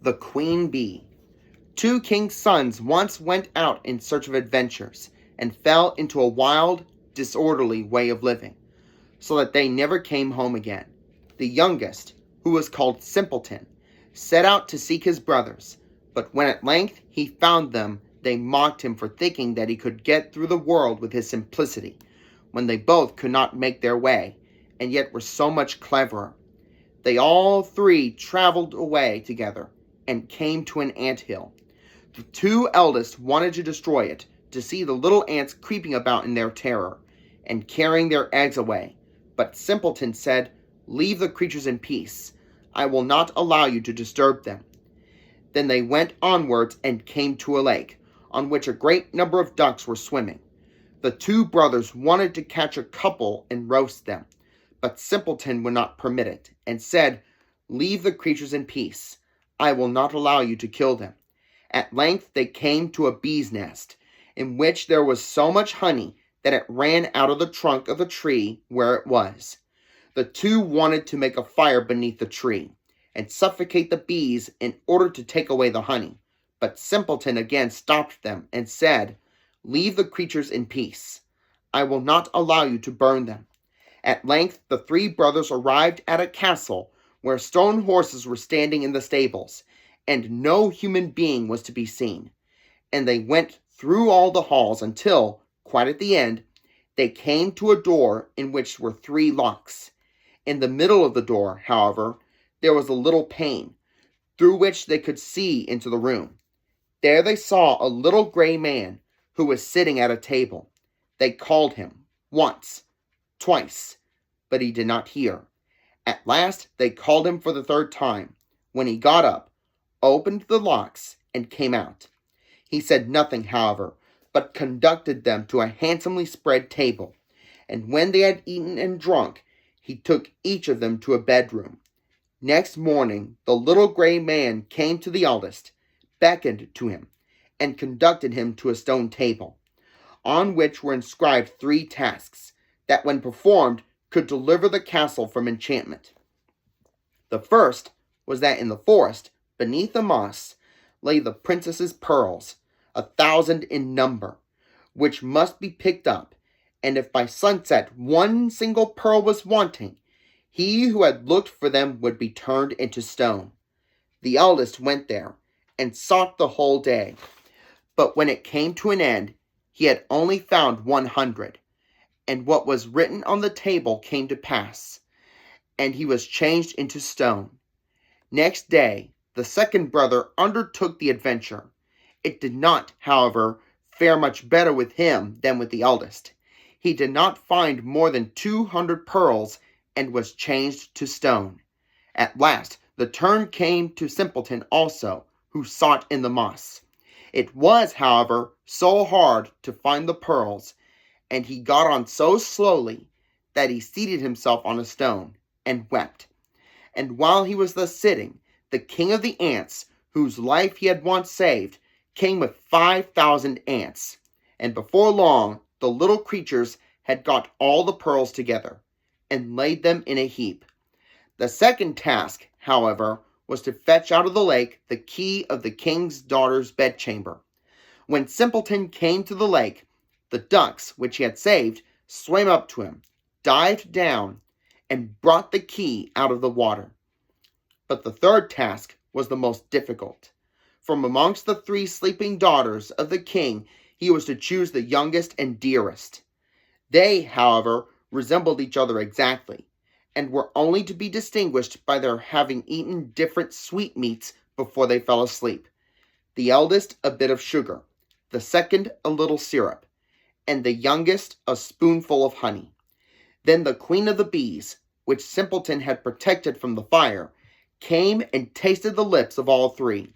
The Queen Bee. Two kings' sons once went out in search of adventures and fell into a wild, disorderly way of living, so that they never came home again. The youngest, who was called Simpleton, set out to seek his brothers, but when at length he found them, they mocked him for thinking that he could get through the world with his simplicity, when they both could not make their way, and yet were so much cleverer. They all three traveled away together, and came to an ant-hill. The two eldest wanted to destroy it, to see the little ants creeping about in their terror, and carrying their eggs away. But Simpleton said, "Leave the creatures in peace. I will not allow you to disturb them." Then they went onwards and came to a lake, on which a great number of ducks were swimming. The two brothers wanted to catch a couple and roast them, but Simpleton would not permit it, and said, "Leave the creatures in peace. I will not allow you to kill them." At length they came to a bee's nest, in which there was so much honey that it ran out of the trunk of the tree where it was. The two wanted to make a fire beneath the tree, and suffocate the bees in order to take away the honey. But Simpleton again stopped them, and said, "Leave the creatures in peace. I will not allow you to burn them." At length the three brothers arrived at a castle where stone horses were standing in the stables, and no human being was to be seen. And they went through all the halls until, quite at the end, they came to a door in which were three locks. In the middle of the door, however, there was a little pane, through which they could see into the room. There they saw a little gray man, who was sitting at a table. They called him once, twice, but he did not hear. At last they called him for the third time, when he got up, opened the locks, and came out. He said nothing, however, but conducted them to a handsomely spread table, and when they had eaten and drunk, he took each of them to a bedroom. Next morning the little gray man came to the eldest, beckoned to him, and conducted him to a stone table, on which were inscribed three tasks, that when performed could deliver the castle from enchantment. The first was that in the forest, beneath the moss, lay the princess's pearls, 1,000 in number, which must be picked up, and if by sunset one single pearl was wanting, he who had looked for them would be turned into stone. The eldest went there, and sought the whole day, but when it came to an end, he had only found 100, and what was written on the table came to pass, and he was changed into stone. Next day, the second brother undertook the adventure. It did not, however, fare much better with him than with the eldest. He did not find more than 200 pearls, and was changed to stone. At last, the turn came to Simpleton also, who sought in the moss. It was, however, so hard to find the pearls, and he got on so slowly, that he seated himself on a stone, and wept. And while he was thus sitting, the king of the ants, whose life he had once saved, came with 5,000 ants, and before long the little creatures had got all the pearls together, and laid them in a heap. The second task, however, was to fetch out of the lake the key of the king's daughter's bedchamber. When Simpleton came to the lake, the ducks, which he had saved, swam up to him, dived down, and brought the key out of the water. But the third task was the most difficult. From amongst the three sleeping daughters of the king, he was to choose the youngest and dearest. They, however, resembled each other exactly, and were only to be distinguished by their having eaten different sweetmeats before they fell asleep. The eldest a bit of sugar, the second a little syrup, and the youngest a spoonful of honey. Then the queen of the bees, which Simpleton had protected from the fire, came and tasted the lips of all three,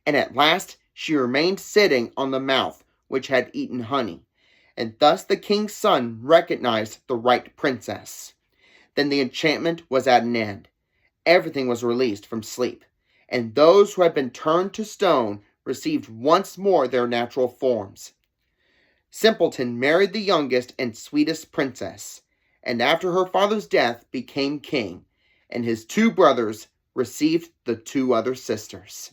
and at last she remained sitting on the mouth which had eaten honey, and thus the king's son recognized the right princess. Then the enchantment was at an end. Everything was released from sleep, and those who had been turned to stone received once more their natural forms. Simpleton married the youngest and sweetest princess, and after her father's death became king, and his two brothers received the two other sisters.